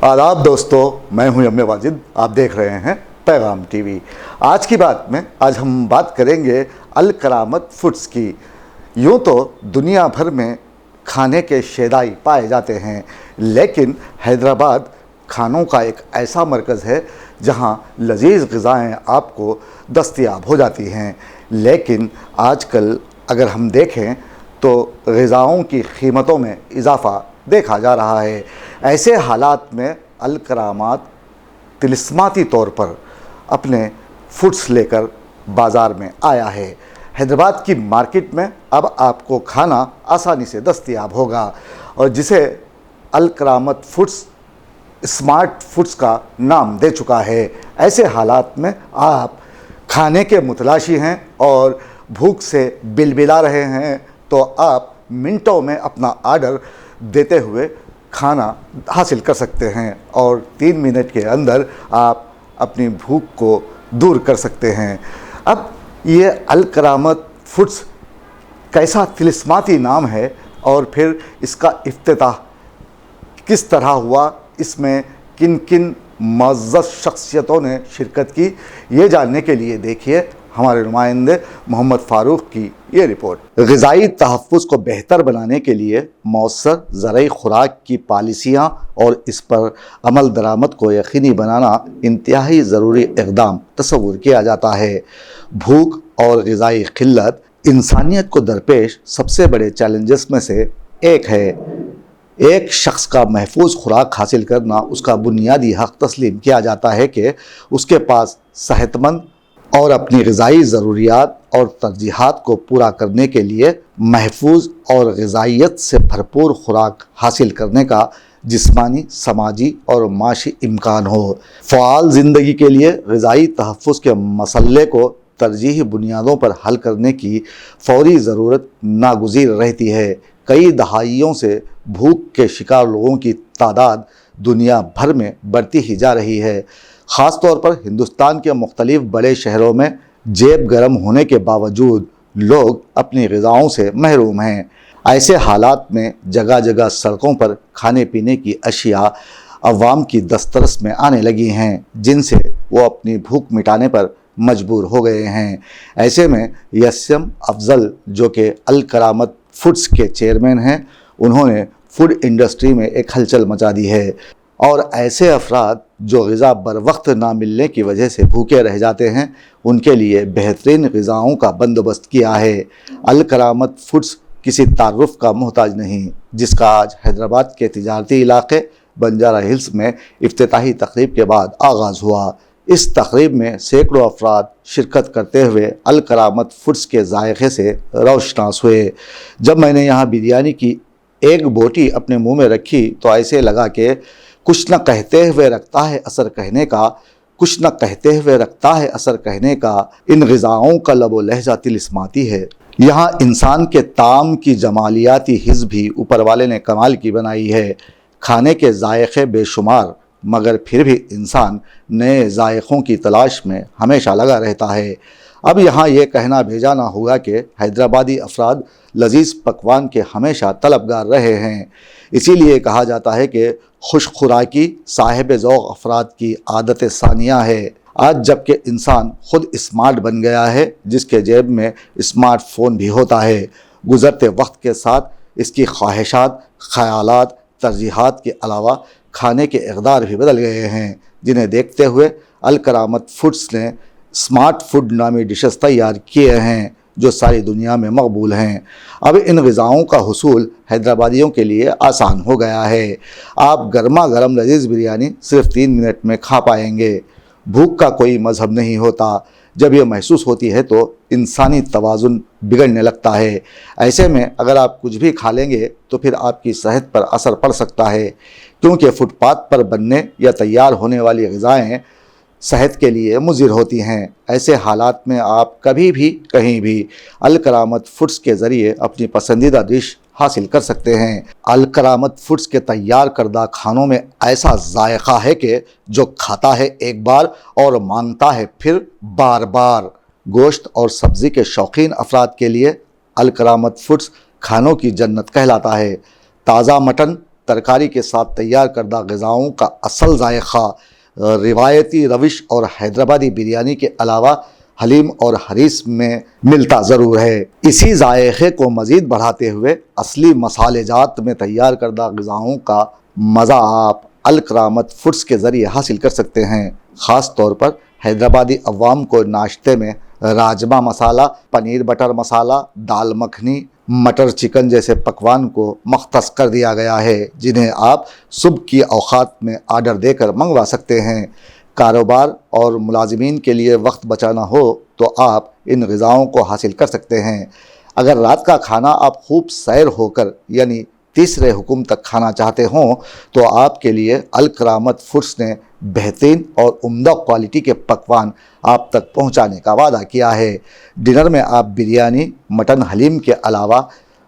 आदाब दोस्तों, मैं हूं यम वाजिद। आप देख रहे हैं पैगाम टीवी। आज की बात में आज हम बात करेंगे अल करामत फूड्स की। यूँ तो दुनिया भर में खाने के शेदाई पाए जाते हैं, लेकिन हैदराबाद खानों का एक ऐसा मरकज़ है जहां लजीज ग़िज़ाएँ आपको दस्तयाब हो जाती हैं। लेकिन आजकल अगर हम देखें तो ग़िज़ाओं की कीमतों में इजाफ़ा देखा जा रहा है। ऐसे हालात में अल करामत तिलिस्माती तौर पर अपने फूड्स लेकर बाज़ार में आया है। हैदराबाद की मार्केट में अब आपको खाना आसानी से दस्तयाब होगा, और जिसे अल करामत फूड्स स्मार्ट फूड्स का नाम दे चुका है। ऐसे हालात में आप खाने के मुतलाशी हैं और भूख से बिलबिला रहे हैं, तो आप मिनटों में अपना आर्डर देते हुए खाना हासिल कर सकते हैं और 3 मिनट के अंदर आप अपनी भूख को दूर कर सकते हैं। अब ये अल करामत फूड्स कैसा तिलिस्माती नाम है और फिर इसका इफ्तिताह किस तरह हुआ, इसमें किन किन मुअज़्ज़ज़ शख्सियतों ने शिरकत की, ये जानने के लिए देखिए हमारे नुमाइंदे मोहम्मद फ़ारूक की ये रिपोर्ट। ग़िज़ाई तहफ़्फ़ुज़ को बेहतर बनाने के लिए मौसर ज़रई ख़ुराक की पॉलिसियाँ और इस पर अमल दरामद को यकीनी बनाना इंतहाई ज़रूरी इक़दाम तस्वुर किया जाता है। भूख और ग़िज़ाई क़िल्लत इंसानियत को दरपेश सबसे बड़े चैलेंजेस में से एक है। एक शख्स का महफूज खुराक हासिल करना उसका बुनियादी हक़ तस्लीम किया जाता है कि उसके पास सेहतमंद और अपनी ग़िज़ाई ज़रूरियात और तरजीहात को पूरा करने के लिए महफूज और ग़िज़ाइयत से भरपूर खुराक हासिल करने का जिस्मानी, समाजी और माशी इम्कान हो। फ़आल ज़िंदगी के लिए ग़िज़ाई तहफ़्फ़ुज़ के मसले को तरजीही बुनियादों पर हल करने की फ़ौरी ज़रूरत नागुज़ीर रहती है। कई दहाइयों से भूख के शिकार लोगों की तादाद दुनिया भर में बढ़ती ही जा रही है। ख़ास तौर पर हिंदुस्तान के मुख्तलिफ़ बड़े शहरों में जेब गर्म होने के बावजूद लोग अपनी ग़िज़ाओं से महरूम हैं। ऐसे हालात में जगह जगह सड़कों पर खाने पीने की अशिया अवाम की दस्तरस में आने लगी हैं, जिनसे वो अपनी भूख मिटाने पर मजबूर हो गए हैं। ऐसे में यसम अफजल, जो कि अल करामत फूड्स के चेयरमैन हैं, उन्होंने फूड इंडस्ट्री में एक हलचल मचा दी है और ऐसे अफराद जो ग़िज़ा बर वक्त ना मिलने की वजह से भूखे रह जाते हैं, उनके लिए बेहतरीन ग़िज़ाओं का बंदोबस्त किया है। अल करामत फूड्स किसी तारुफ का मोहताज नहीं, जिसका आज हैदराबाद के तिजारती इलाके बंजारा हिल्स में इफ्तिताही तकरीब के बाद आगाज़ हुआ। इस तकरीब में सैकड़ों अफराद शिरकत करते हुए अल करामत फूड्स के जायक़े से रोशनास हुए। जब मैंने यहाँ बिरयानी की एक बोटी अपने मुंह में रखी तो ऐसे लगा कि कुछ न कहते हुए रखता है असर कहने का, कुछ न कहते हुए रखता है असर कहने का। इन ग़िज़ाओं का लबो लहजा तिलिस्माती है। यहाँ इंसान के ताम की जमालियाती हिस्स भी ऊपर वाले ने कमाल की बनाई है। खाने के जायक़े बेशुमार, मगर फिर भी इंसान नए जायक़ों की तलाश में हमेशा लगा रहता है। अब यहाँ ये कहना भेजा ना होगा कि हैदराबादी अफराद लजीज़ पकवान के हमेशा तलबगार रहे हैं। इसीलिए कहा जाता है कि खुश खुराकी साहिब ज़ौक़ अफराद की आदत सानिया है। आज जबकि इंसान ख़ुद स्मार्ट बन गया है, जिसके जेब में स्मार्ट फ़ोन भी होता है, गुज़रते वक्त के साथ इसकी ख्वाहिशात, ख़यालात, तरजीहात के अलावा खाने के इक़दार भी बदल गए हैं, जिन्हें देखते हुए अल करामत फूड्स ने स्मार्ट फूड नामी डिशेस तैयार किए हैं जो सारी दुनिया में मकबूल हैं। अब इन ग़िज़ाओं का हुसूल हैदराबादियों के लिए आसान हो गया है। आप गर्मा गर्म लजीज़ बिरयानी सिर्फ़ 3 मिनट में खा पाएंगे। भूख का कोई मज़हब नहीं होता। जब यह महसूस होती है तो इंसानी तवाज़ुन बिगड़ने लगता है। ऐसे में अगर आप कुछ भी खा लेंगे तो फिर आपकी सेहत पर असर पड़ सकता है, क्योंकि फुटपाथ पर बनने या तैयार होने वाली ग़िज़ाएँ सेहत के लिए मुज़िर होती हैं। ऐसे हालात में आप कभी भी कहीं भी अल करामत फूड्स के ज़रिए अपनी पसंदीदा डिश हासिल कर सकते हैं। अल करामत फूड्स के तैयार करदा खानों में ऐसा जायक़ा है कि जो खाता है एक बार और मांगता है फिर बार बार। गोश्त और सब्ज़ी के शौकीन अफराद के लिए अल करामत फूड्स खानों की जन्नत कहलाता है। ताज़ा मटन, ترکاری کے ساتھ تیار کردہ غذاؤں کا اصل ذائقہ روایتی روش اور حیدرآبادی بریانی کے علاوہ حلیم اور حریص میں ملتا ضرور ہے۔ اسی ذائقے کو مزید بڑھاتے ہوئے اصلی مصالحہ جات میں تیار کردہ غذاؤں کا مزہ آپ الکرامت فوڈز کے ذریعے حاصل کر سکتے ہیں۔ خاص طور پر حیدرآبادی عوام کو ناشتے میں راجمہ مسالہ، پنیر بٹر مسالہ، دال مکھنی، مٹر چکن جیسے پکوان کو مختص کر دیا گیا ہے، جنہیں آپ صبح کی اوقات میں آرڈر دے کر منگوا سکتے ہیں۔ کاروبار اور ملازمین کے لیے وقت بچانا ہو تو آپ ان غذاؤں کو حاصل کر سکتے ہیں۔ اگر رات کا کھانا آپ خوب سیر ہو کر یعنی تیسرے حکم تک کھانا چاہتے ہوں تو آپ کے لیے الکرامت فوڈز نے بہترین اور عمدہ کوالٹی کے پکوان آپ تک پہنچانے کا وعدہ کیا ہے۔ ڈنر میں آپ بریانی، مٹن حلیم کے علاوہ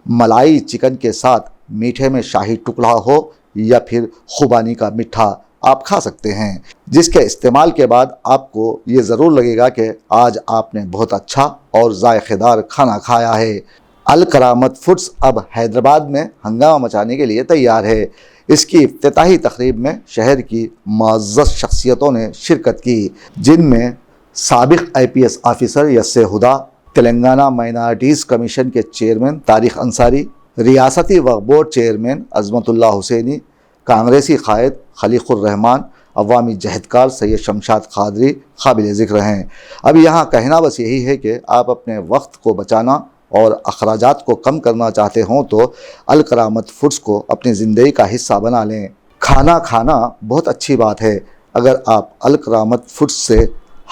ملائی چکن کے ساتھ میٹھے میں شاہی ٹکڑا ہو یا پھر خوبانی کا میٹھا آپ کھا سکتے ہیں، جس کے استعمال کے بعد آپ کو یہ ضرور لگے گا کہ آج آپ نے بہت اچھا اور ذائقہ دار کھانا کھایا ہے۔ الکرامت فوڈز اب حیدرآباد میں ہنگامہ مچانے کے لیے تیار ہے۔ اس کی افتتاحی تقریب میں شہر کی معزز شخصیتوں نے شرکت کی، جن میں سابق IPS آفیسر یس ہدا، تلنگانہ مائنارٹیز کمیشن کے چیئرمین طارق انصاری، ریاستی وقف بورڈ چیئرمین عظمت اللہ حسینی، کانگریسی قائد خلیق الرحمان، عوامی جہدکار سید شمشاد قادری قابل ذکر ہیں۔ اب یہاں کہنا بس یہی ہے کہ آپ اپنے وقت کو بچانا اور اخراجات کو کم کرنا چاہتے ہوں تو الکرامت فوڈز کو اپنی زندگی کا حصہ بنا لیں۔ کھانا کھانا بہت اچھی بات ہے، اگر آپ الکرامت فوڈز سے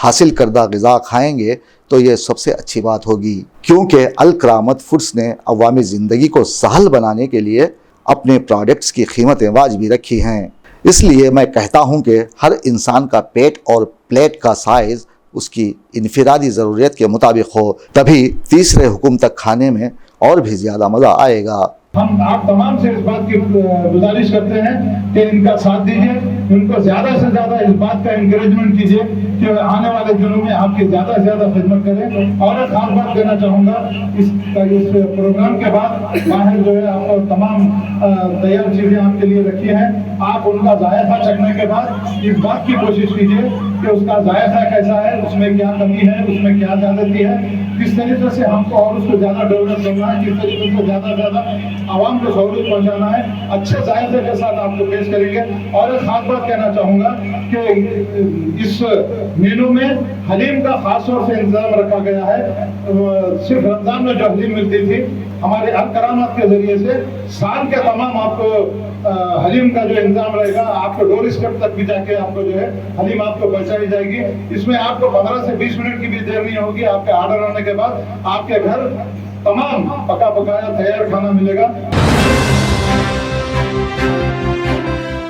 حاصل کردہ غذا کھائیں گے تو یہ سب سے اچھی بات ہوگی، کیونکہ الکرامت فوڈز نے عوامی زندگی کو سہل بنانے کے لیے اپنے پروڈکٹس کی قیمتیں واجبی رکھی ہیں۔ اس لیے میں کہتا ہوں کہ ہر انسان کا پیٹ اور پلیٹ کا سائز اس کی انفرادی ضرورت کے مطابق ہو، تبھی تیسرے حکم تک کھانے میں اور بھی زیادہ مزہ آئے گا۔ ہم آپ تمام سے اس بات کی گزارش کرتے ہیں کہ ان کا ساتھ دیجیے، ان کو زیادہ سے زیادہ اس بات کا انکریجمنٹ کیجیے کہ آنے والے دنوں میں آپ کی زیادہ سے زیادہ خدمت کریں۔ اور ایک خاص بات کہنا چاہوں گا، اس پروگرام کے بعد باہر جو ہے آپ کو تمام تیار چیزیں آپ کے لیے رکھی ہیں، آپ ان کا ذائقہ چکھنے کے بعد اس بات کی کوشش کیجیے کہ اس کا ذائقہ کیسا ہے، اس میں کیا کمی ہے، اس میں کیا زیادتی ہے، کس طریقے سے ہم کو اور اس کو زیادہ ڈیولپ کرنا ہے، کس طریقے سے زیادہ سے زیادہ عوام کو سہولت پہنچانا ہے، اچھے ذائقے کے ساتھ آپ کو پیش کریں گے۔ اور ایک خاص بات کہنا چاہوں گا کہ اس مینو میں حلیم کا خاص طور سے انتظام رکھا گیا ہے۔ صرف رمضان میں جو حلیم ملتی تھی، ہمارے الکرامت کے ذریعے سے سال کے تمام آپ کو حلیم کا جو انتظام رہے گا، آپ کو ڈور اسٹیپ تک بھی جا کے آپ کو جو ہے حلیم آپ کو پہنچائی جائے گی۔ اس میں آپ کو 15 سے 20 منٹ کی بھی دیر نہیں ہوگی، آپ کے آرڈر آنے کے بعد آپ کے گھر تمام پکا پکایا تیار کھانا ملے گا۔